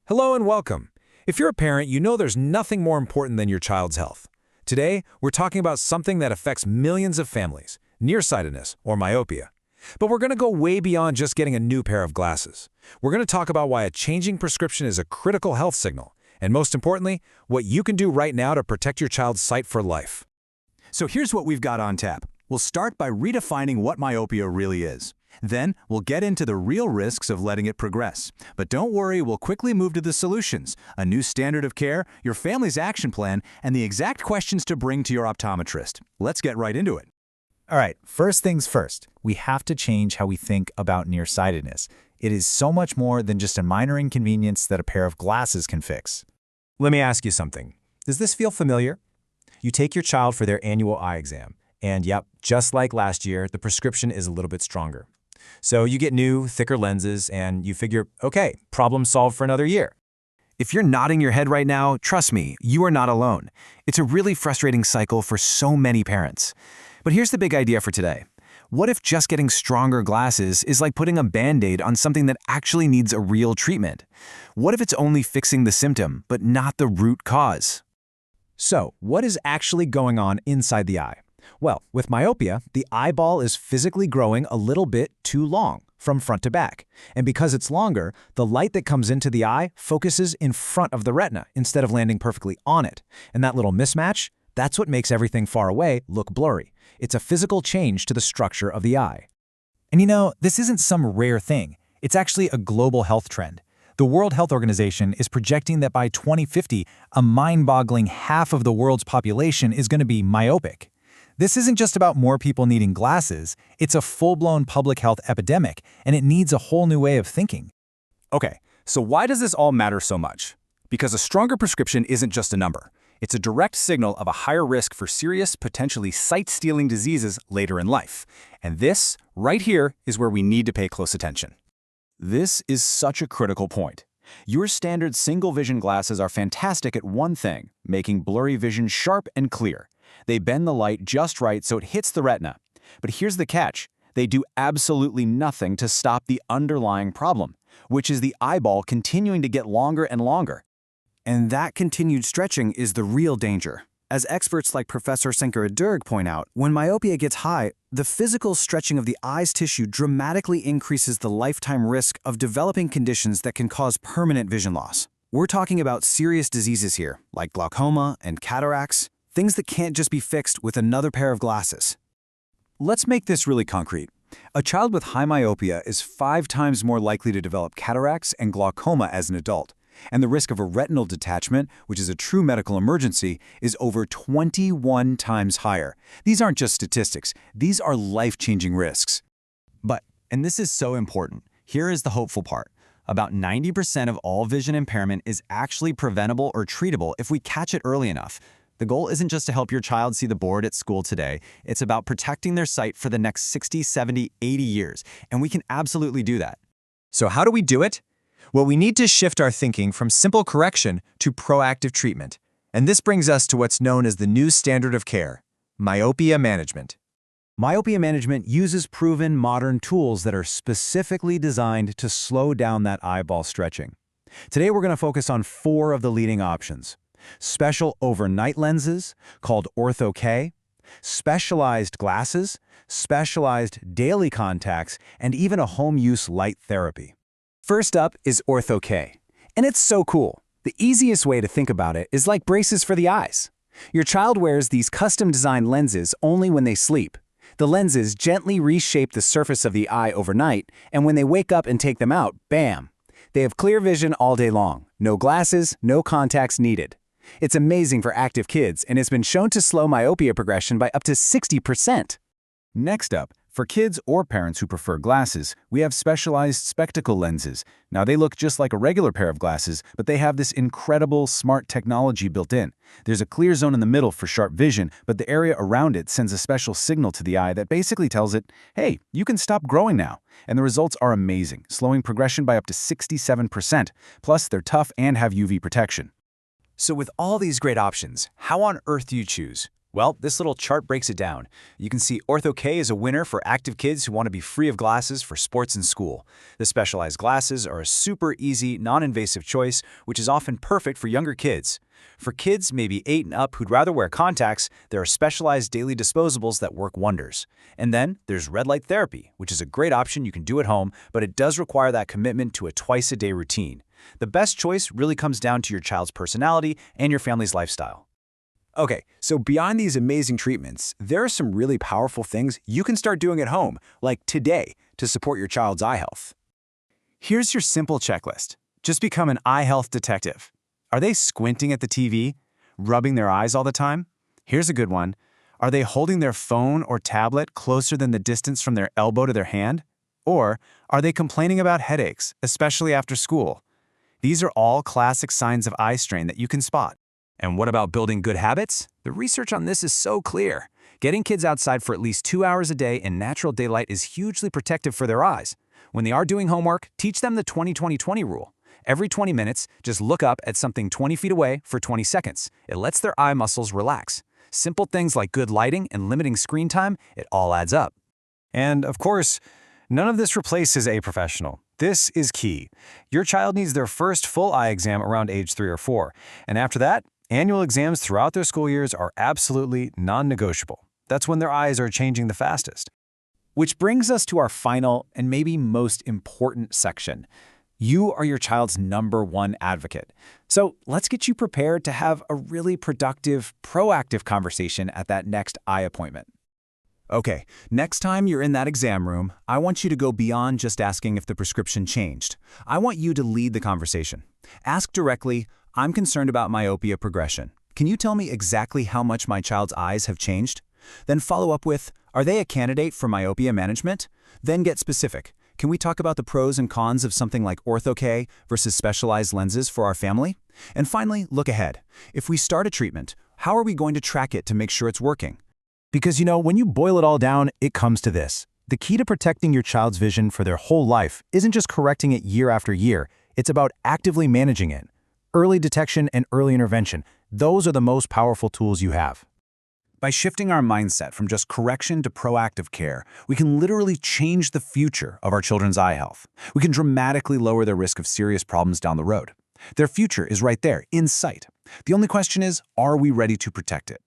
Hello and welcome. If you're a parent, you know there's nothing more important than your child's health. Today, we're talking about something that affects millions of families, nearsightedness or myopia. But we're going to go way beyond just getting a new pair of glasses. We're going to talk about why a changing prescription is a critical health signal, and most importantly, what you can do right now to protect your child's sight for life. So here's what we've got on tap. We'll start by redefining what myopia really is. Then, we'll get into the real risks of letting it progress. But don't worry, we'll quickly move to the solutions, a new standard of care, your family's action plan, and the exact questions to bring to your optometrist. Let's get right into it. All right, first things first, we have to change how we think about nearsightedness. It is so much more than just a minor inconvenience that a pair of glasses can fix. Let me ask you something. Does this feel familiar? You take your child for their annual eye exam, and yep, just like last year, the prescription is a little bit stronger. So you get new, thicker lenses, and you figure, okay, problem solved for another year. If you're nodding your head right now, trust me, you are not alone. It's a really frustrating cycle for so many parents. But here's the big idea for today. What if just getting stronger glasses is like putting a Band-Aid on something that actually needs a real treatment? What if it's only fixing the symptom, but not the root cause? So, what is actually going on inside the eye? Well, with myopia, the eyeball is physically growing a little bit too long, from front to back. And because it's longer, the light that comes into the eye focuses in front of the retina instead of landing perfectly on it. And that little mismatch, that's what makes everything far away look blurry. It's a physical change to the structure of the eye. And you know, this isn't some rare thing. It's actually a global health trend. The World Health Organization is projecting that by 2050, a mind-boggling half of the world's population is going to be myopic. This isn't just about more people needing glasses, it's a full-blown public health epidemic, and it needs a whole new way of thinking. Okay, so why does this all matter so much? Because a stronger prescription isn't just a number. It's a direct signal of a higher risk for serious, potentially sight-stealing diseases later in life. And this, right here, is where we need to pay close attention. This is such a critical point. Your standard single-vision glasses are fantastic at one thing, making blurry vision sharp and clear. They bend the light just right so it hits the retina. But here's the catch. They do absolutely nothing to stop the underlying problem, which is the eyeball continuing to get longer and longer. And that continued stretching is the real danger. As experts like Professor Senker point out, when myopia gets high, the physical stretching of the eye's tissue dramatically increases the lifetime risk of developing conditions that can cause permanent vision loss. We're talking about serious diseases here, like glaucoma and cataracts, things that can't just be fixed with another pair of glasses. Let's make this really concrete. A child with high myopia is 5 times more likely to develop cataracts and glaucoma as an adult. And the risk of a retinal detachment, which is a true medical emergency, is over 21 times higher. These aren't just statistics, these are life-changing risks. But, and this is so important, here is the hopeful part. About 90% of all vision impairment is actually preventable or treatable if we catch it early enough. The goal isn't just to help your child see the board at school today, it's about protecting their sight for the next 60, 70, 80 years, and we can absolutely do that. So how do we do it? Well, we need to shift our thinking from simple correction to proactive treatment. And this brings us to what's known as the new standard of care, myopia management. Myopia management uses proven modern tools that are specifically designed to slow down that eyeball stretching. Today we're going to focus on 4 of the leading options. Special overnight lenses, called Ortho-K, specialized glasses, specialized daily contacts, and even a home-use light therapy. First up is Ortho-K, and it's so cool. The easiest way to think about it is like braces for the eyes. Your child wears these custom-designed lenses only when they sleep. The lenses gently reshape the surface of the eye overnight, and when they wake up and take them out, bam! They have clear vision all day long. No glasses, no contacts needed. It's amazing for active kids, and it's been shown to slow myopia progression by up to 60%. Next up, for kids or parents who prefer glasses, we have specialized spectacle lenses. Now, they look just like a regular pair of glasses, but they have this incredible smart technology built in. There's a clear zone in the middle for sharp vision, but the area around it sends a special signal to the eye that basically tells it, hey, you can stop growing now. And the results are amazing, slowing progression by up to 67%. Plus, they're tough and have UV protection. So with all these great options, how on earth do you choose? Well, this little chart breaks it down. You can see Ortho-K is a winner for active kids who want to be free of glasses for sports and school. The specialized glasses are a super easy, non-invasive choice, which is often perfect for younger kids. For kids maybe 8 and up who'd rather wear contacts, there are specialized daily disposables that work wonders. And then there's red light therapy, which is a great option you can do at home, but it does require that commitment to a twice-a-day routine. The best choice really comes down to your child's personality and your family's lifestyle. Okay, so beyond these amazing treatments, there are some really powerful things you can start doing at home, like today, to support your child's eye health. Here's your simple checklist. Just become an eye health detective. Are they squinting at the TV? Rubbing their eyes all the time? Here's a good one. Are they holding their phone or tablet closer than the distance from their elbow to their hand? Or are they complaining about headaches, especially after school? These are all classic signs of eye strain that you can spot. And what about building good habits? The research on this is so clear. Getting kids outside for at least 2 hours a day in natural daylight is hugely protective for their eyes. When they are doing homework, teach them the 20-20-20 rule. Every 20 minutes, just look up at something 20 feet away for 20 seconds. It lets their eye muscles relax. Simple things like good lighting and limiting screen time, it all adds up. And of course, none of this replaces a professional. This is key. Your child needs their first full eye exam around age 3 or 4. And after that, annual exams throughout their school years are absolutely non-negotiable. That's when their eyes are changing the fastest. Which brings us to our final and maybe most important section. You are your child's #1 advocate. So let's get you prepared to have a really productive, proactive conversation at that next eye appointment. Okay, next time you're in that exam room, I want you to go beyond just asking if the prescription changed. I want you to lead the conversation. Ask directly, "I'm concerned about myopia progression. Can you tell me exactly how much my child's eyes have changed?" Then follow up with, "Are they a candidate for myopia management?" Then get specific. Can we talk about the pros and cons of something like Ortho-K versus specialized lenses for our family? And finally, look ahead. If we start a treatment, how are we going to track it to make sure it's working? Because when you boil it all down, it comes to this. The key to protecting your child's vision for their whole life isn't just correcting it year after year. It's about actively managing it. Early detection and early intervention, those are the most powerful tools you have. By shifting our mindset from just correction to proactive care, we can literally change the future of our children's eye health. We can dramatically lower their risk of serious problems down the road. Their future is right there, in sight. The only question is, are we ready to protect it?